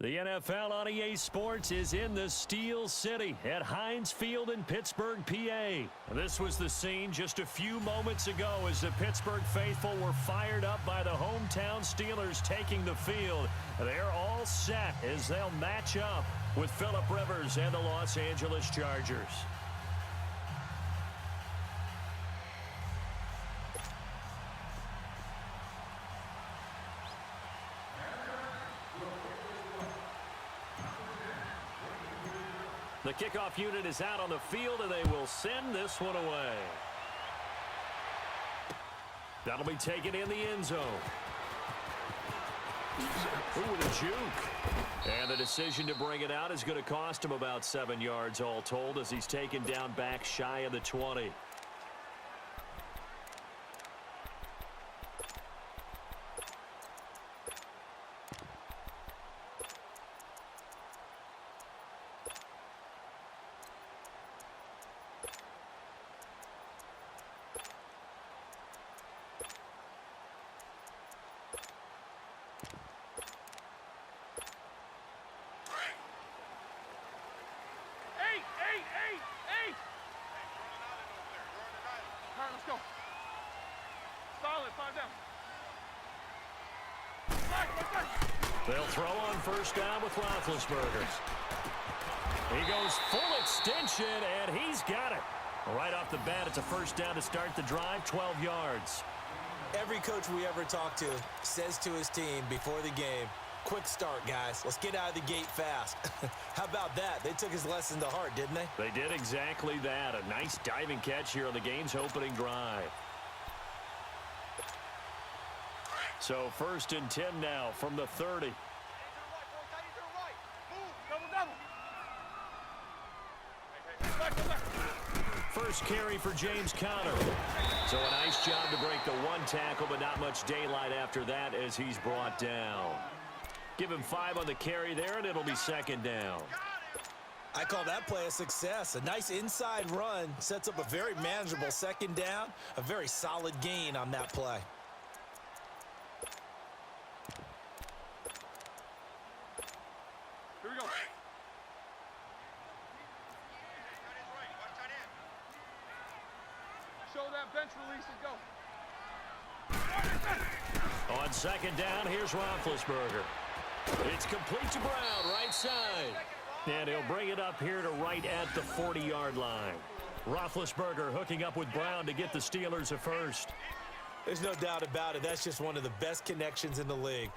The NFL on EA Sports is in the Steel City at Heinz Field in Pittsburgh, PA. This was the scene just a few moments ago as the Pittsburgh faithful were fired up by the hometown Steelers taking the field. They're all set as they'll match up with Phillip Rivers and the Los Angeles Chargers. The kickoff unit is out on the field, and they will send this one away. That'll be taken in the end zone. Ooh, with a juke. And the decision to bring it out is going to cost him about 7 yards all told as he's taken down back shy of the 20. They'll throw on first down with Roethlisberger. He goes full extension, and he's got it. Right off the bat, it's a first down to start the drive, 12 yards. Every coach we ever talk to says to his team before the game, quick start, guys. Let's get out of the gate fast. How about that? They took his lesson to heart, didn't they? They did exactly that. A nice diving catch here on the game's opening drive. So 1st and 10 now from the 30. First carry for James Conner. So a nice job to break the one tackle, but not much daylight after that as he's brought down. Give him 5 on the carry there, and it'll be 2nd down. I call that play a success. A nice inside run sets up a very manageable 2nd down. A very solid gain on that play. Here we go. Show that bench release and go. On 2nd down, here's Roethlisberger. It's complete to Brown, right side. And he'll bring it up here to right at the 40-yard line. Roethlisberger hooking up with Brown to get the Steelers a first. There's no doubt about it. That's just one of the best connections in the league.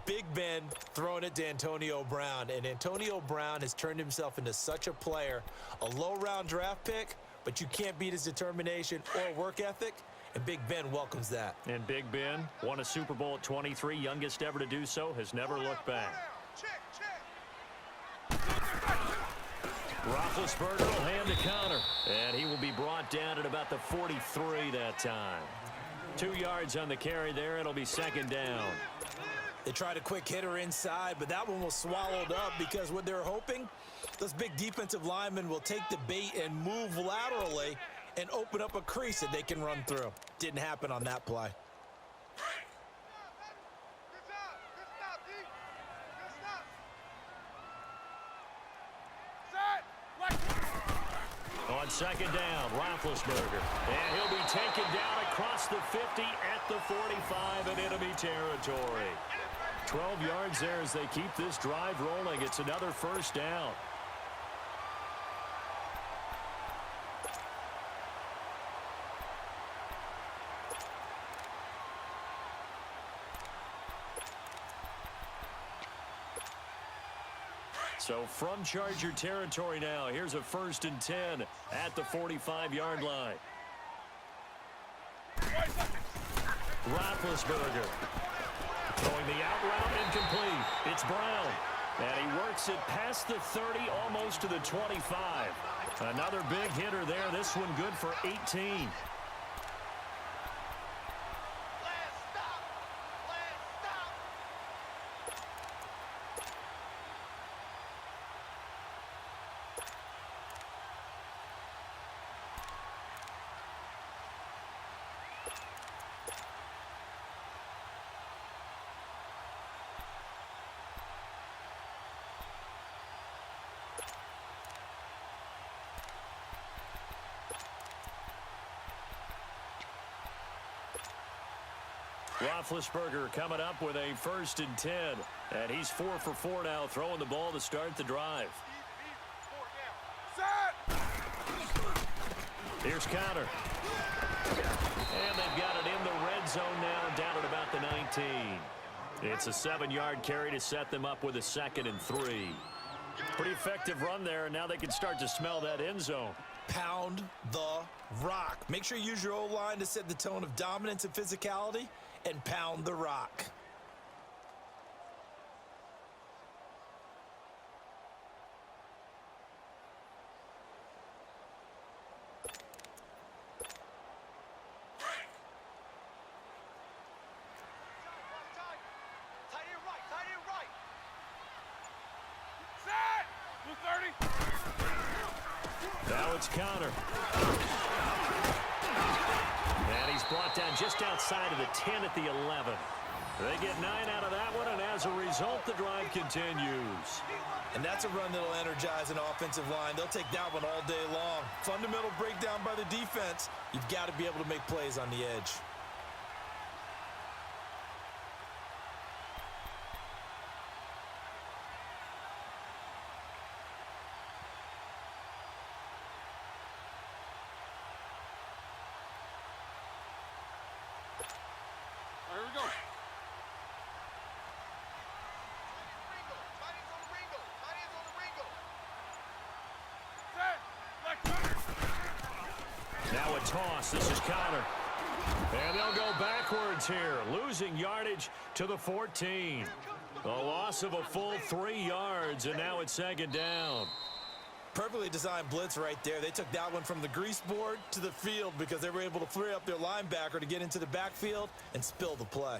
Big Ben throwing it to Antonio Brown, and Antonio Brown has turned himself into such a player. A low-round draft pick, but you can't beat his determination or work ethic, and Big Ben welcomes that. And Big Ben won a Super Bowl at 23, youngest ever to do so, has never looked back. Roethlisberger will hand to Conner, and he will be brought down at about the 43 that time. 2 yards on the carry there. It'll be 2nd down. They tried a quick hitter inside, but that one was swallowed up because what they're hoping, those big defensive linemen will take the bait and move laterally and open up a crease that they can run through. Didn't happen on that play. On 2nd down, Roethlisberger. And he'll be taken down across the 50 at the 45 in enemy territory. 12 yards there as they keep this drive rolling. It's another first down. So from Charger territory now, here's a 1st and 10 at the 45-yard line. Roethlisberger throwing the out route incomplete. It's Brown. And he works it past the 30, almost to the 25. Another big hitter there. This one good for 18. Roethlisberger coming up with a 1st and 10. And he's 4 for 4 now, throwing the ball to start the drive. Set! Here's counter. And they've got it in the red zone now, down at about the 19. It's a 7-yard carry to set them up with a 2nd and 3. Pretty effective run there, and now they can start to smell that end zone. Pound the rock. Make sure you use your O-line to set the tone of dominance and physicality, and pound the rock. Now it's counter. And he's brought down just outside of the 10 at the 11. They get 9 out of that one, and as a result, the drive continues. And that's a run that'll energize an offensive line. They'll take that one all day long. Fundamental breakdown by the defense. You've got to be able to make plays on the edge. Here we go. Now a toss. This is counter. And they'll go backwards here, losing yardage to the 14. A loss of a full 3 yards, and now it's 2nd down. Perfectly designed blitz right there. They took that one from the grease board to the field because they were able to free up their linebacker to get into the backfield and spill the play.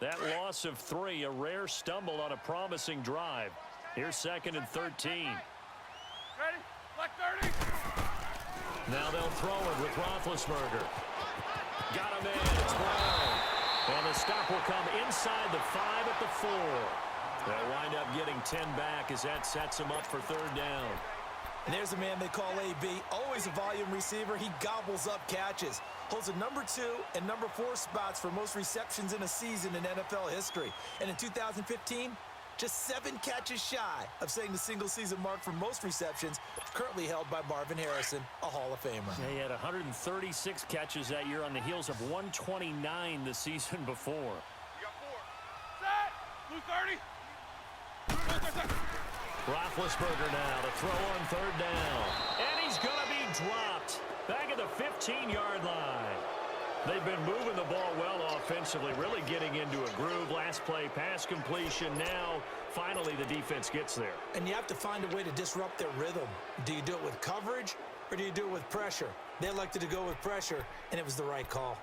That loss of 3, a rare stumble on a promising drive. Here's 2nd and 13. Ready? Black 30. Now they'll throw it with Roethlisberger. Got him in. It's Brown. And the stop will come inside the 5 at the 4. They'll wind up getting 10 back as that sets them up for 3rd down. And there's a man they call AB, always a volume receiver. He gobbles up catches. Holds a number 2 and number 4 spots for most receptions in a season in NFL history. And in 2015, just 7 catches shy of setting the single-season mark for most receptions, currently held by Marvin Harrison, a Hall of Famer. He had 136 catches that year on the heels of 129 the season before. You got 4. Set. Blue 30. Roethlisberger now to throw on 3rd down. And he's going to be dropped back at the 15-yard line. They've been moving the ball well offensively, really getting into a groove. Last play, pass completion. Now, finally, the defense gets there. And you have to find a way to disrupt their rhythm. Do you do it with coverage or do you do it with pressure? They elected to go with pressure, and it was the right call.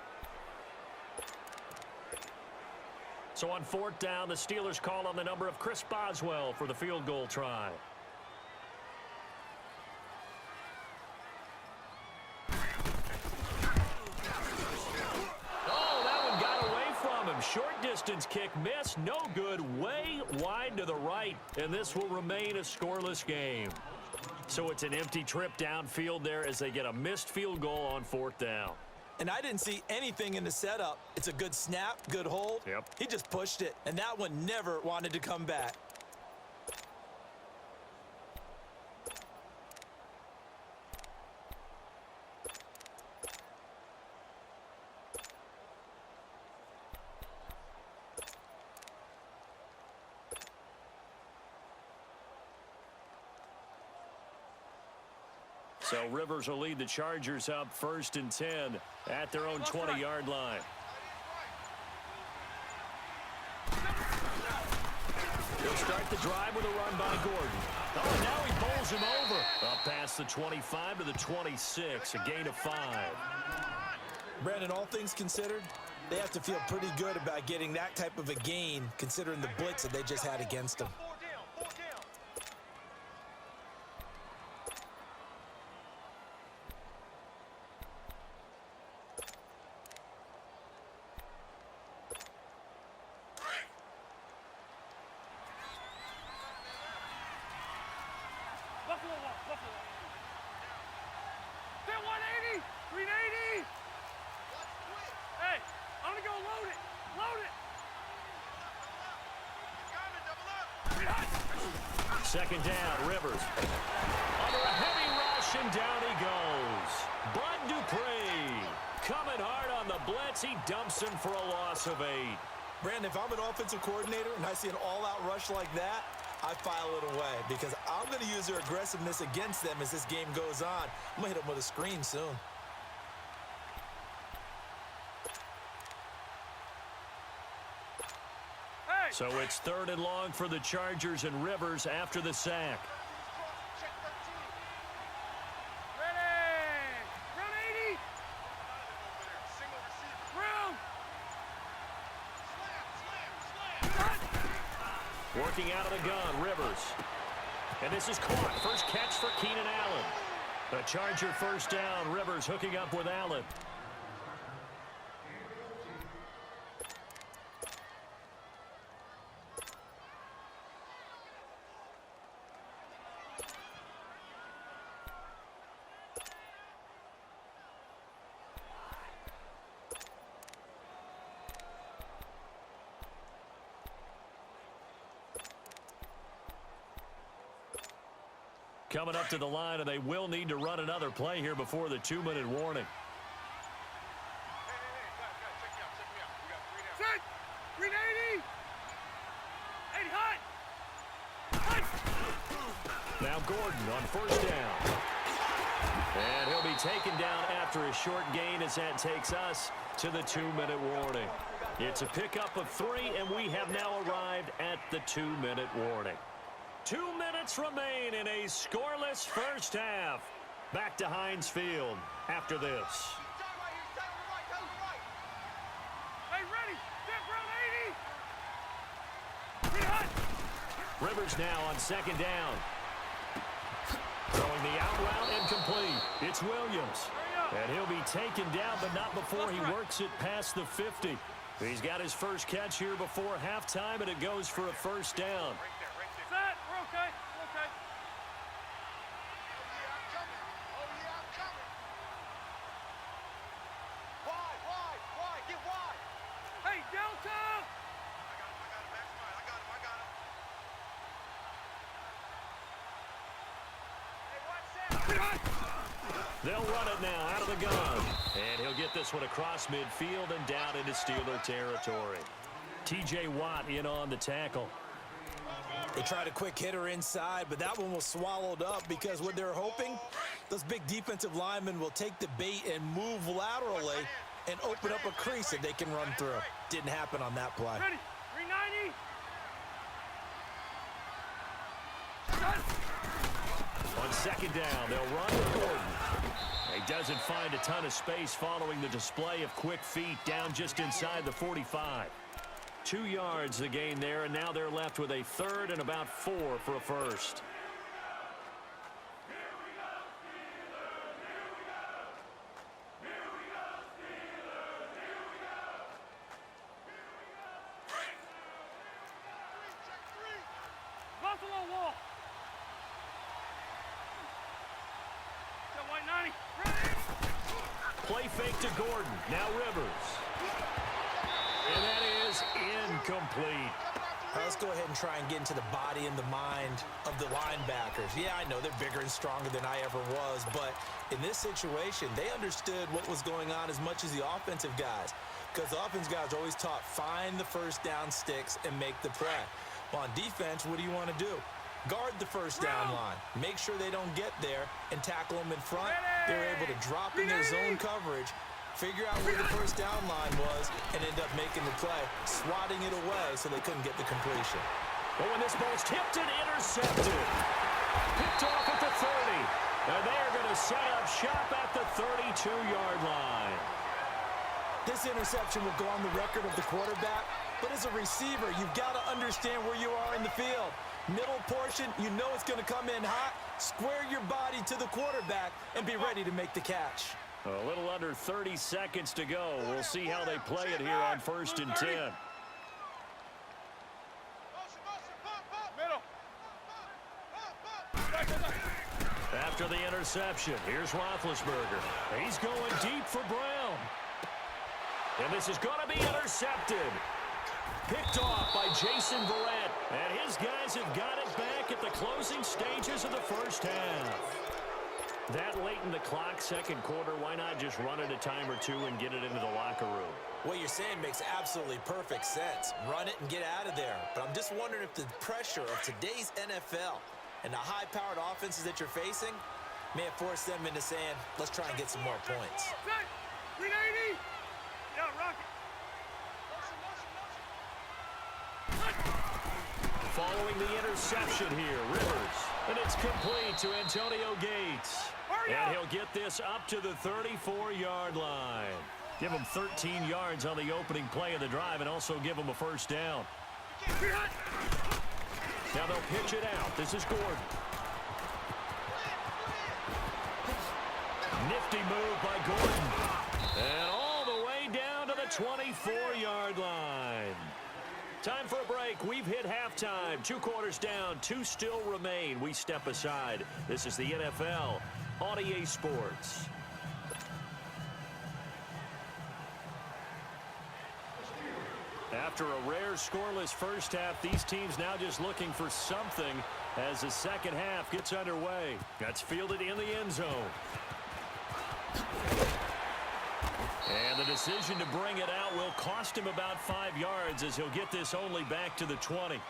So on 4th down, the Steelers call on the number of Chris Boswell for the field goal try. Oh, that one got away from him. Short distance kick missed. No good. Way wide to the right. And this will remain a scoreless game. So it's an empty trip downfield there as they get a missed field goal on 4th down. And I didn't see anything in the setup. It's a good snap, good hold. Yep. He just pushed it, and that one never wanted to come back. So Rivers will lead the Chargers up 1st and 10 at their own 20-yard line. He'll start the drive with a run by Gordon. Oh, and now he bowls him over. Up past the 25 to the 26, a gain of 5. Brandon, all things considered, they have to feel pretty good about getting that type of a gain considering the blitz that they just had against them. Second down, Rivers. Under a heavy rush, and down he goes. Bud Dupree coming hard on the blitz. He dumps him for a loss of 8. Brandon, if I'm an offensive coordinator and I see an all-out rush like that, I file it away because I'm going to use their aggressiveness against them as this game goes on. I'm going to hit them with a screen soon. Hey! So it's 3rd and long for the Chargers, and Rivers after the sack. Ready! Run 80! Room! Working out of the gun, Rivers. And this is caught. First catch for Keenan Allen. The Charger first down. Rivers hooking up with Allen. Coming up to the line, and they will need to run another play here before the 2-minute warning. Set! Green 80! 80 hot! Now Gordon on first down. And he'll be taken down after a short gain as that takes us to the 2-minute warning. It's a pickup of 3, and we have now arrived at the 2-minute warning. 2 minutes remain in a scoreless first half. Back to Heinz Field after this. Hey, ready! Step round 80! Green hot! Rivers now on second down. Throwing the out route incomplete. It's Williams. And he'll be taken down, but not before he works it past the 50. He's got his first catch here before halftime, and it goes for a first down. Set! We're okay. We're okay. Hey, Delta! They'll run it now out of the gun. And he'll get this one across midfield and down into Steeler territory. T.J. Watt in on the tackle. They tried a quick hitter inside, but that one was swallowed up because what they're hoping, those big defensive linemen will take the bait and move laterally and open up a crease that they can run through. Didn't happen on that play. Ready! 390! On second down, they'll run with Gordon. He doesn't find a ton of space following the display of quick feet down just inside the 45. 2 yards the gain there, and now they're left with a 3rd and about 4 for a first. Buffalo Wall! Got white 90. Ready! Play fake to Gordon. Now Rivers. And that is incomplete. All right, let's go ahead and try and get into the body and the mind of the linebackers. Yeah, I know they're bigger and stronger than I ever was, but in this situation, they understood what was going on as much as the offensive guys, because the offensive guys are always taught, find the first down sticks and make the play. Well, on defense, what do you want to do? Guard the first down line. Make sure they don't get there and tackle them in front. They were able to drop in their zone coverage, figure out where the first down line was, and end up making the play, swatting it away so they couldn't get the completion. But when this ball's tipped and intercepted, picked off at the 30, and they're going to set up shop at the 32-yard line. This interception will go on the record of the quarterback, but as a receiver, you've got to understand where you are in the field. Middle portion, you know it's going to come in hot. Square your body to the quarterback and be ready to make the catch. A little under 30 seconds to go. We'll see how they play it here on 1st and 10. Middle. After the interception, here's Roethlisberger. He's going deep for Brown. And this is going to be intercepted. picked off by Jason Verrett. And his guys have got it back at the closing stages of the first half. That late in the clock, second quarter, why not just run it a time or two and get it into the locker room? What you're saying makes absolutely perfect sense. Run it and get out of there. But I'm just wondering if the pressure of today's NFL and the high-powered offenses that you're facing may have forced them into saying, let's try and get some more points. Set. 390. Yeah, rocket. Following the interception here, Rivers. And it's complete to Antonio Gates. And he'll get this up to the 34-yard line. Give him 13 yards on the opening play of the drive and also give him a first down. Now they'll pitch it out. This is Gordon. Nifty move by Gordon. And all the way down to the 24-yard line. Time for a break. We've hit halftime. 2 quarters down. 2 still remain. We step aside. This is the NFL on EA Sports. After a rare scoreless first half, these teams now just looking for something as the second half gets underway. That's fielded in the end zone. And the decision to bring it out will cost him about 5 yards as he'll get this only back to the 20.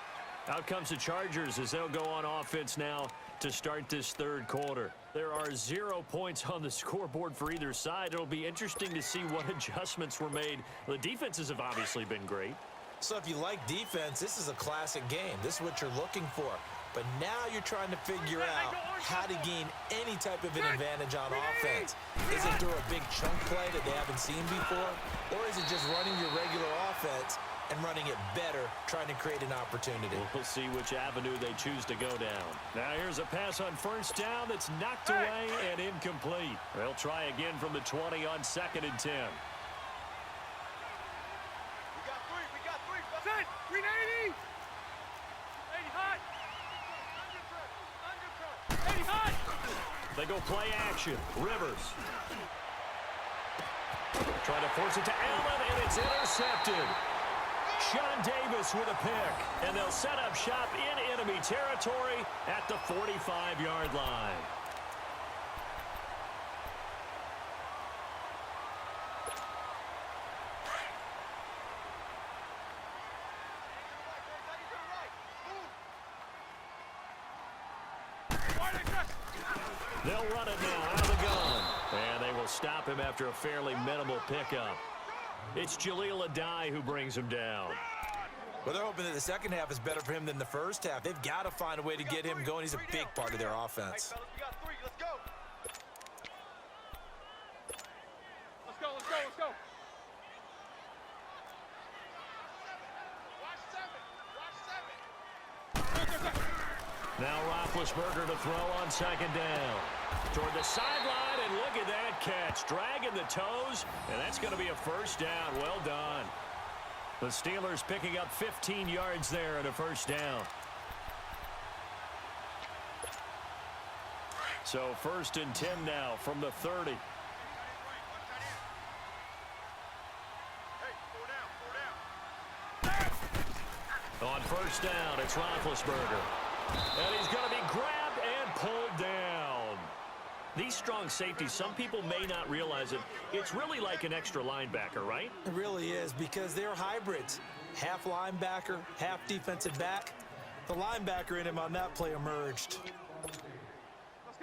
Out comes the Chargers as they'll go on offense now to start this third quarter. There are 0 points on the scoreboard for either side. It'll be interesting to see what adjustments were made. The defenses have obviously been great. So if you like defense, this is a classic game. This is what you're looking for. But now you're trying to figure out how to gain any type of an advantage on offense. Is it through a big chunk play that they haven't seen before? Or is it just running your regular offense and running it better, trying to create an opportunity? We'll see which avenue they choose to go down. Now here's a pass on first down that's knocked away and incomplete. They'll try again from the 20 on 2nd and 10. We got three. Set. 390. 80 hot. Under 80 hot. They go play action. Rivers. Trying to force it to Allen, and it's intercepted. Sean Davis with a pick, and they'll set up shop in enemy territory at the 45-yard line. They'll run it now out of the gun, and they will stop him after a fairly minimal pickup. It's Jaleel Adai who brings him down. Well, they're hoping that the second half is better for him than the first half. They've got to find a way to get him going. He's a big part of their offense. Hey, fellas, we got 3. Let's go. Let's go. Watch 7. Now Roethlisberger to throw on second down. Toward the sideline, and look at that catch. Dragging the toes, and that's going to be a first down. Well done. The Steelers picking up 15 yards there at a first down. So 1st and 10 now from the 30. On first down, it's Roethlisberger. And he's going to be grabbed and pulled down. These strong safeties, some people may not realize it. It's really like an extra linebacker, right? It really is, because they're hybrids. Half linebacker, half defensive back. The linebacker in him on that play emerged.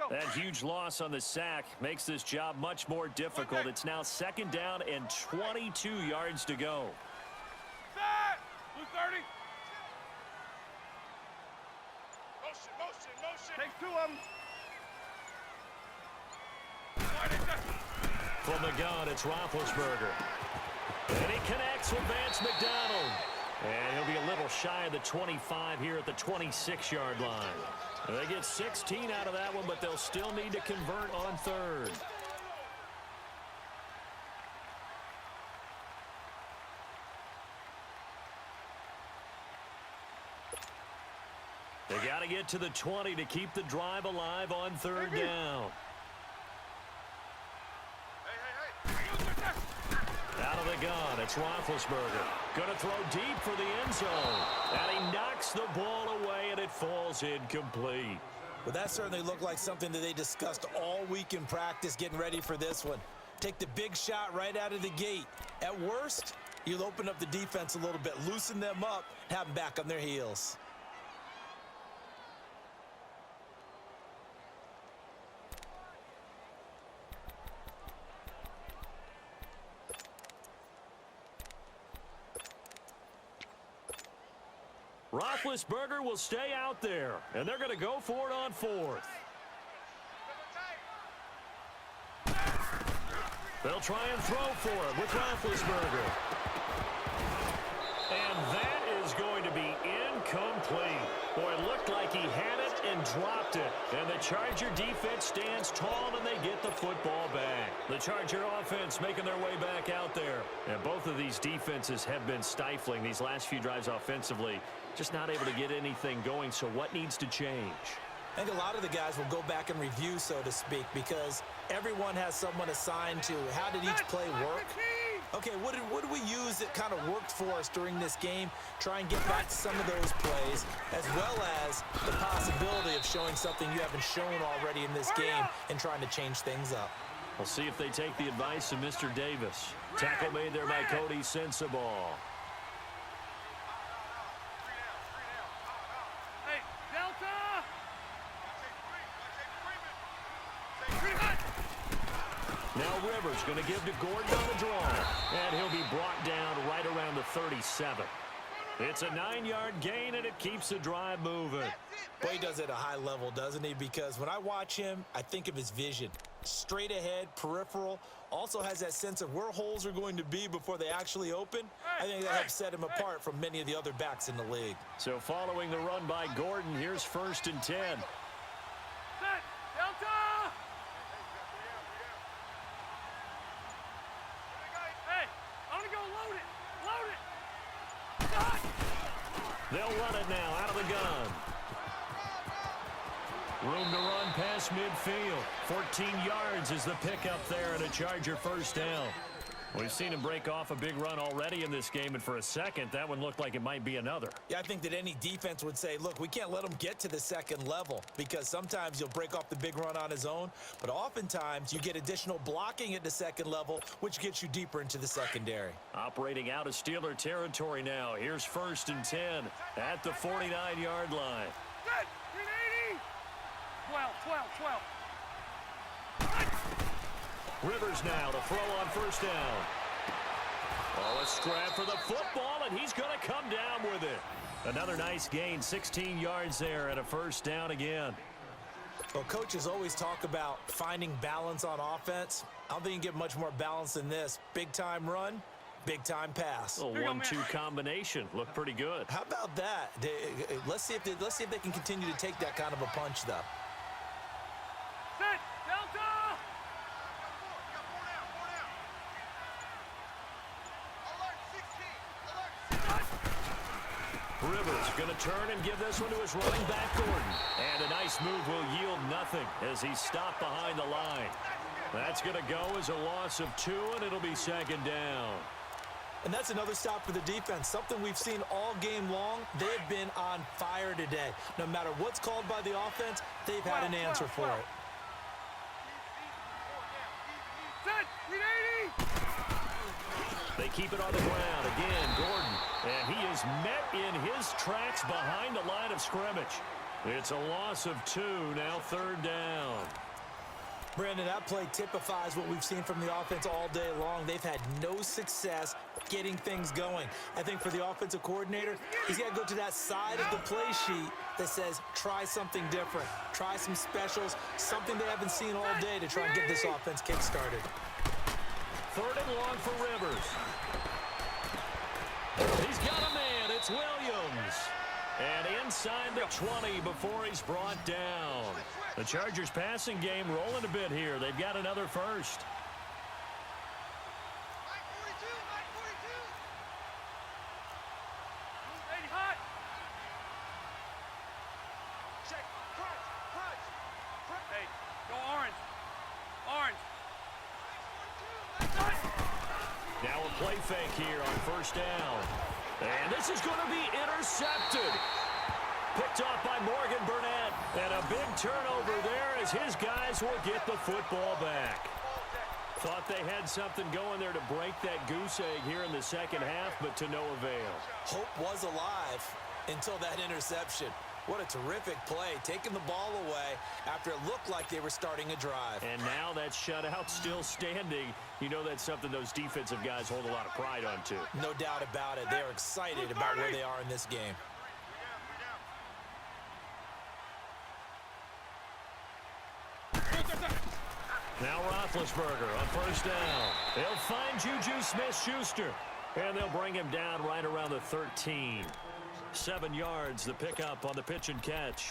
That huge loss on the sack makes this job much more difficult. It's now 2nd down and 22 yards to go. Set. Blue 30. Motion. Takes 2 of them. From the gun, it's Roethlisberger. And he connects with Vance McDonald. And he'll be a little shy of the 25 here at the 26-yard line. And they get 16 out of that one, but they'll still need to convert on 3rd. They got to get to the 20 to keep the drive alive on 3rd down. Hey. Out of the the gun. It's Roethlisberger. Going to throw deep for the end zone. And he knocks the ball away, and it falls incomplete. Well, that certainly looked like something that they discussed all week in practice getting ready for this one. Take the big shot right out of the gate. At worst, you'll open up the defense a little bit, loosen them up, have them back on their heels. Roethlisberger will stay out there, and they're going to go for it on fourth. They'll try and throw for it with Roethlisberger. And that is going to be incomplete. Boy, it looked like he had it and dropped it. And the Charger defense stands tall, and they get the football back. The Charger offense making their way back out there. And both of these defenses have been stifling these last few drives offensively. Just not able to get anything going, so what needs to change? I think a lot of the guys will go back and review, so to speak, because everyone has someone assigned to how did each play work. Okay, what did we use that kind of worked for us during this game? Try and get back to some of those plays, as well as the possibility of showing something you haven't shown already in this game and trying to change things up. We'll see if they take the advice of Mr. Davis. Tackle made there by Cody Sensabaugh. Hey, Delta! Now Rivers going to give to Gordon on the draw. And he'll be brought down right around the 37. It's a 9-yard gain, and it keeps the drive moving. Boy, he does it at a high level, doesn't he? Because when I watch him, I think of his vision. Straight ahead, peripheral. Also has that sense of where holes are going to be before they actually open. I think that helps set him apart from many of the other backs in the league. So following the run by Gordon, here's 1st and 10. Set! Delta! Hey, I'm gonna go load it! Load it! Stop! They'll run it now out of the gun. Room to run past midfield. 14 yards is the pickup there, and a Charger 1st down. We've seen him break off a big run already in this game, and for a second, that one looked like it might be another. Yeah, I think that any defense would say, look, we can't let him get to the second level, because sometimes you'll break off the big run on his own, but oftentimes you get additional blocking at the second level, which gets you deeper into the secondary. Operating out of Steeler territory now. Here's 1st and 10 at the 49-yard line. Set! 380! 12. Rivers now to throw on 1st down. Oh, a scrap for the football, and he's going to come down with it. Another nice gain, 16 yards there, and a 1st down again. Well, coaches always talk about finding balance on offense. I don't think you can get much more balance than this. Big-time run, big-time pass. A 1-2 combination. Looked pretty good. How about that? Let's see if they can continue to take that kind of a punch, though. Set! Delta! Rivers going to turn and give this one to his running back, Gordon. And a nice move will yield nothing as he's stopped behind the line. That's going to go as a loss of 2, and it'll be 2nd down. And that's another stop for the defense, something we've seen all game long. They have been on fire today. No matter what's called by the offense, they've had an answer for it. Set! 380! They keep it on the ground. Again, Gordon. And he is met in his tracks behind the line of scrimmage. It's a loss of 2, now 3rd down. Brandon, that play typifies what we've seen from the offense all day long. They've had no success getting things going. I think for the offensive coordinator, he's got to go to that side of the play sheet that says, try something different. Try some specials, something they haven't seen all day to try and get this offense kick-started. 3rd and long for Rivers. He's got a man. It's Williams. And inside the 20 before he's brought down. The Chargers passing game rolling a bit here. They've got another 1st. Hey, go orange. Orange. Now a play fake here on first down. And this is going to be intercepted. Picked off by Morgan Burnett. And a big turnover there as his guys will get the football back. Thought they had something going there to break that goose egg here in the second half, but to no avail. Hope was alive until that interception. What a terrific play, taking the ball away after it looked like they were starting a drive. And now that shutout still standing. You know that's something those defensive guys hold a lot of pride on, too. No doubt about it. They are excited about where they are in this game. Now Roethlisberger on first down. They'll find Juju Smith-Schuster. And they'll bring him down right around the 13. 7 yards, the pickup on the pitch and catch.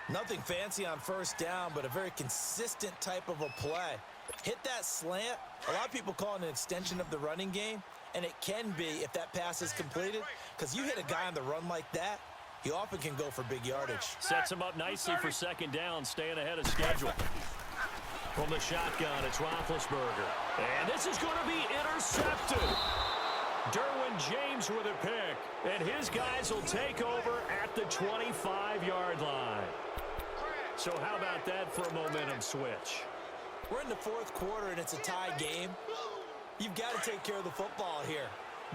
Nothing fancy on first down, but a very consistent type of a play. Hit that slant. A lot of people call it an extension of the running game, and it can be if that pass is completed, because you hit a guy on the run like that, he often can go for big yardage. Sets him up nicely for second down, staying ahead of schedule. From the shotgun, it's Roethlisberger. And this is going to be intercepted. Derwin James with a pick, and his guys will take over at the 25-yard line. So how about that for a momentum switch? We're in the fourth quarter, and it's a tie game. You've got to take care of the football here.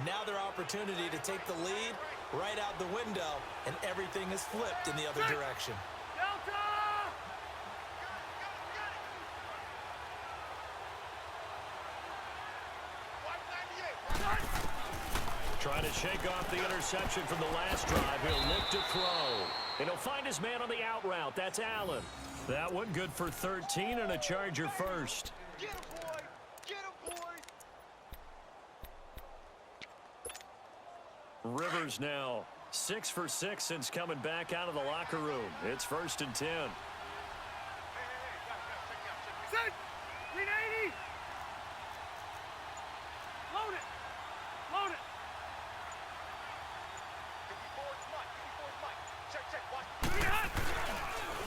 Now their opportunity to take the lead right out the window, and everything is flipped in the other direction. Trying to shake off the interception from the last drive. He'll look to throw. And he'll find his man on the out route. That's Allen. That one good for 13 and a Charger first. Get him, boy! Get him, boy! Rivers now 6 for 6 since coming back out of the locker room. It's 1st and 10. Set! 380! Load it! Load it!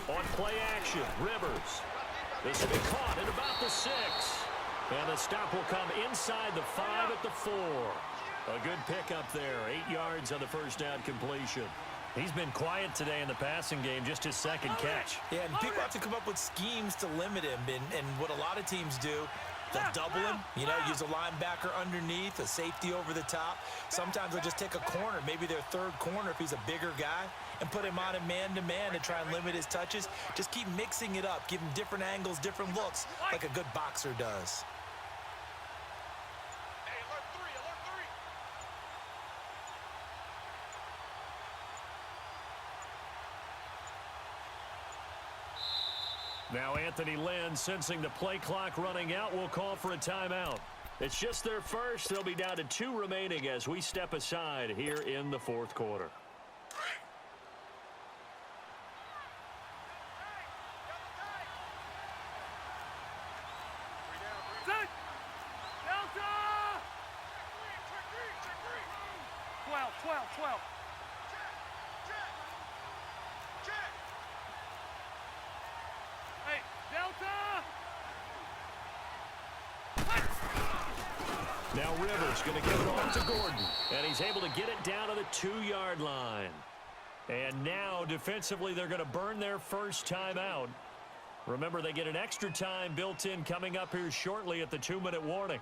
On play action, Rivers. This will be caught at about the 6. And the stop will come inside the 5 at the 4. A good pickup there. 8 yards on the first down completion. He's been quiet today in the passing game, just his second catch. Yeah, and people have to come up with schemes to limit him. And what a lot of teams do, they'll double him, use a linebacker underneath, a safety over the top. Sometimes they'll just take a corner, maybe their third corner if he's a bigger guy, and put him on a man-to-man to try and limit his touches. Just keep mixing it up, give him different angles, different looks, like a good boxer does. Hey, alert 3, alert 3. Now Anthony Lynn, sensing the play clock running out, will call for a timeout. It's just their first. They'll be down to 2 remaining as we step aside here in the fourth quarter. Set! Delta! 12, 12, 12. Hey, Delta! Now Rivers going to give it on to Gordon. And he's able to get it down to the 2-yard line. And now, defensively, they're going to burn their first timeout. Remember, they get an extra time built in coming up here shortly at the 2-minute warning.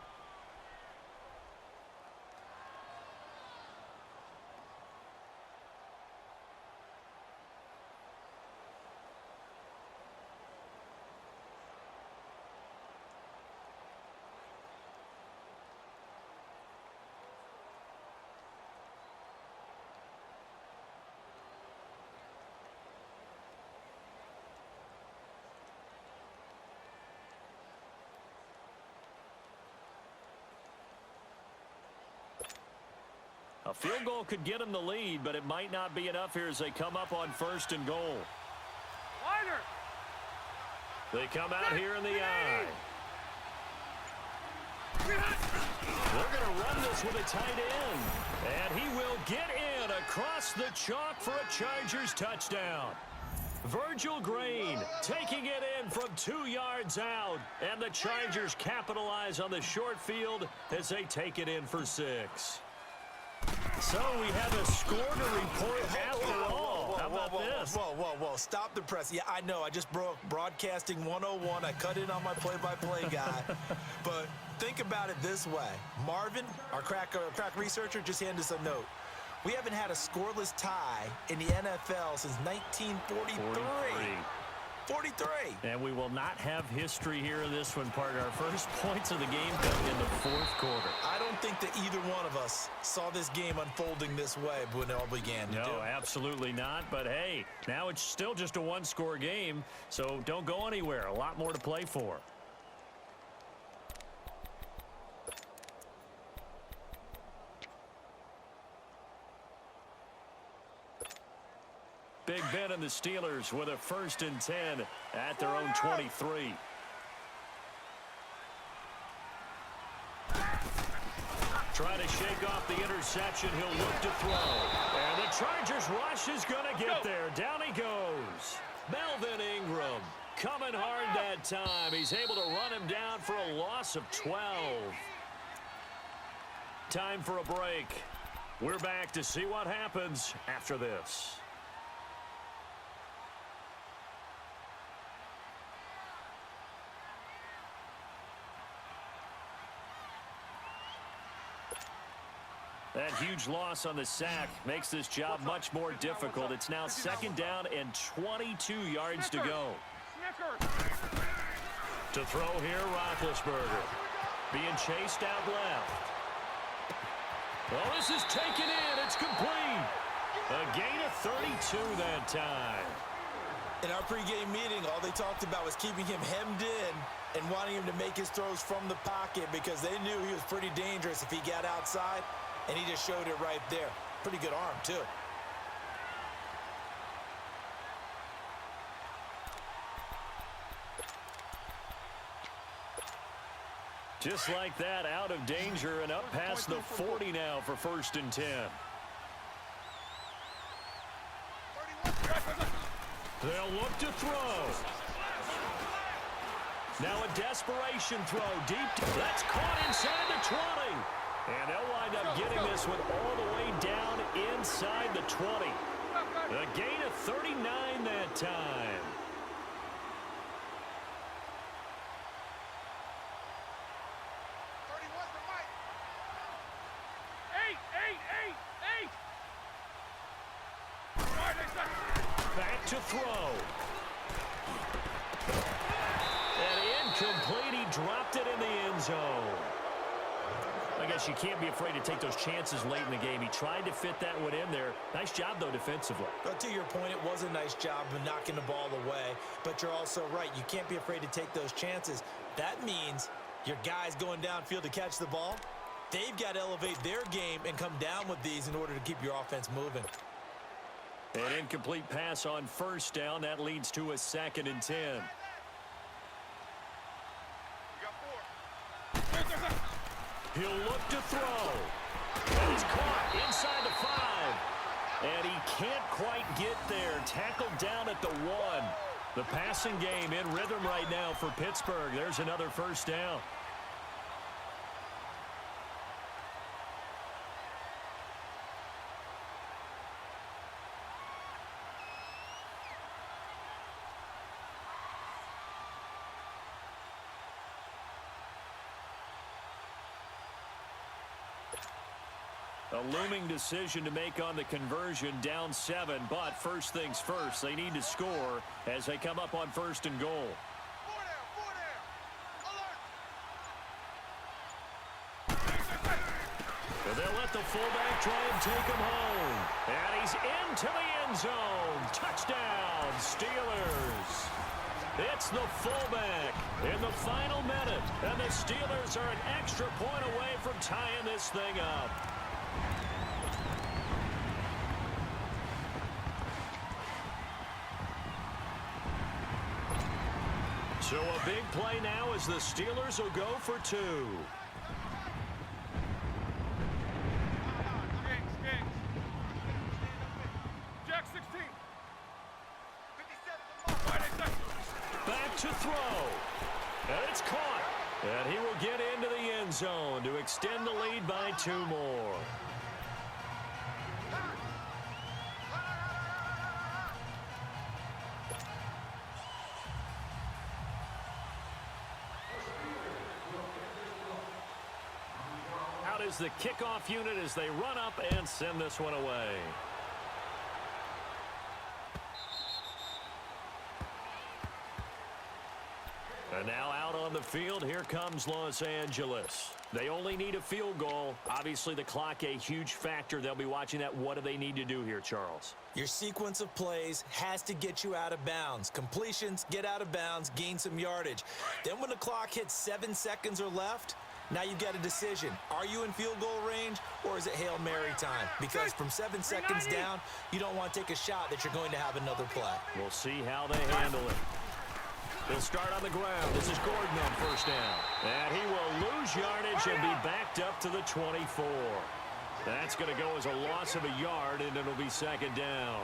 A field goal could get them the lead, but it might not be enough here as they come up on 1st and goal. Wider! They come out here in the I. They're going to run this with a tight end. And he will get in across the chalk for a Chargers touchdown. Virgil Green taking it in from 2 yards out. And the Chargers capitalize on the short field as they take it in for 6. So we have a score to report after all. How about this? Whoa. Stop the press. Yeah, I know. I just broke broadcasting 101. I cut in on my play-by-play guy. But think about it this way. Marvin, our crack researcher, just handed us a note. We haven't had a scoreless tie in the NFL since 1943. 43. And we will not have history here in this one, partner. Our first points of the game come in the 4th quarter. I don't think that either one of us saw this game unfolding this way when it all began. No, absolutely not. But, hey, now it's still just a one-score game, so don't go anywhere. A lot more to play for. Big Ben and the Steelers with a 1st and 10 at their own 23. Trying to shake off the interception. He'll look to throw. And the Chargers rush is going to get there. Down he goes. Melvin Ingram coming hard that time. He's able to run him down for a loss of 12. Time for a break. We're back to see what happens after this. That huge loss on the sack makes this job much more difficult. It's now 2nd down and 22 yards to go. To throw here, Roethlisberger. Being chased out left. Well, this is taken in. It's complete. A gain of 32 that time. In our pregame meeting, all they talked about was keeping him hemmed in and wanting him to make his throws from the pocket because they knew he was pretty dangerous if he got outside. And he just showed it right there. Pretty good arm, too. Just like that, out of danger and up past the 40 now for 1st and 10. They'll look to throw. Now a desperation throw deep. That's caught inside the 20. And they'll wind up getting this one all the way down inside the 20. A gain of 39 that time. Back to throw. And incomplete. He dropped it in the end zone. I guess you can't be afraid to take those chances late in the game. He tried to fit that one in there. Nice job, though, defensively. But to your point, it was a nice job of knocking the ball away. But you're also right. You can't be afraid to take those chances. That means your guys going downfield to catch the ball, they've got to elevate their game and come down with these in order to keep your offense moving. An incomplete pass on 1st down. That leads to a 2nd and 10. He'll look to throw. And he's caught inside the 5. And he can't quite get there. Tackled down at the 1. The passing game in rhythm right now for Pittsburgh. There's another 1st down. A looming decision to make on the conversion, down 7. But first things first, they need to score as they come up on 1st and goal. They'll let the fullback try and take him home. And he's into the end zone. Touchdown, Steelers. It's the fullback in the final minute. And the Steelers are an extra point away from tying this thing up. So a big play now as the Steelers will go for 2. Jack 16. 57. to throw. And it's caught. And he will get into the end zone to extend the lead by 2 more. Out is the kickoff unit as they run up and send this one away. And now out on the field, here comes Los Angeles. They only need a field goal. Obviously, the clock a huge factor. They'll be watching that. What do they need to do here, Charles? Your sequence of plays has to get you out of bounds. Completions, get out of bounds, gain some yardage. Then when the clock hits 7 seconds or left, now you get a decision. Are you in field goal range, or is it Hail Mary time? Because from 7 seconds down, you don't want to take a shot that you're going to have another play. We'll see how they handle it. They'll start on the ground. This is Gordon on first down. And he will lose yardage and be backed up to the 24. That's going to go as a loss of a yard, and it'll be second down.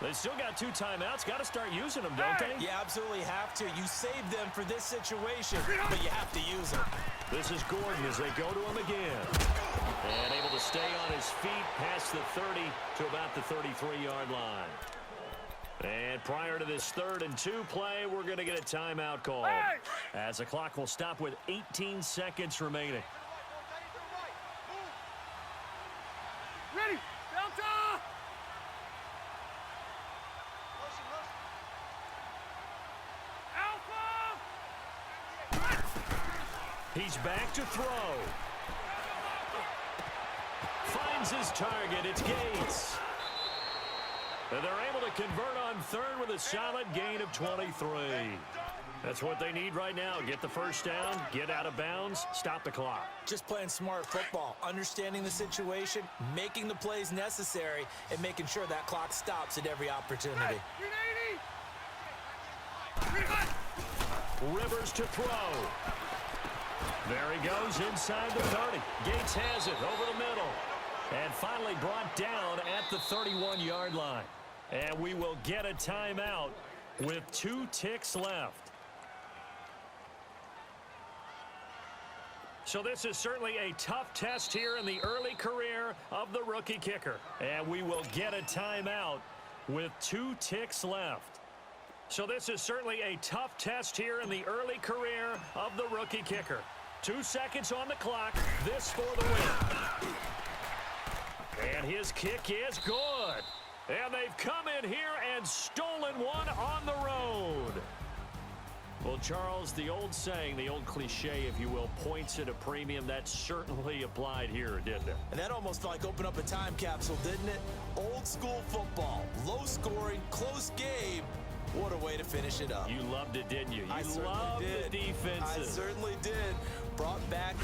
They still got 2 timeouts. Got to start using them, don't they? You absolutely have to. You save them for this situation, but you have to use them. This is Gordon as they go to him again. And able to stay on his feet past the 30 to about the 33-yard line. And prior to this 3rd and 2 play, we're going to get a timeout call. As the clock will stop with 18 seconds remaining. Ready. Delta. Alpha. He's back to throw. Finds his target. It's Gates. And they're able to convert on 3rd with a solid gain of 23. That's what they need right now. Get the first down, get out of bounds, stop the clock. Just playing smart football, understanding the situation, making the plays necessary, and making sure that clock stops at every opportunity. 380. Rivers to throw. There he goes inside the 30. Gates has it over the middle. And finally brought down at the 31-yard line. And we will get a timeout with 2 ticks left. So this is certainly a tough test here in the early career of the rookie kicker. And we will get a timeout with 2 ticks left. So this is certainly a tough test here in the early career of the rookie kicker. 2 seconds on the clock. This for the win. And his kick is good. And they've come in here and stolen one on the road. Well, Charles, the old saying, the old cliche, if you will, points at a premium, that certainly applied here, didn't it? And that almost like opened up a time capsule, didn't it? Old school football, low scoring, close game. What a way to finish it up. You loved it, didn't you? I You certainly loved did. the defenses. I certainly did. Brought back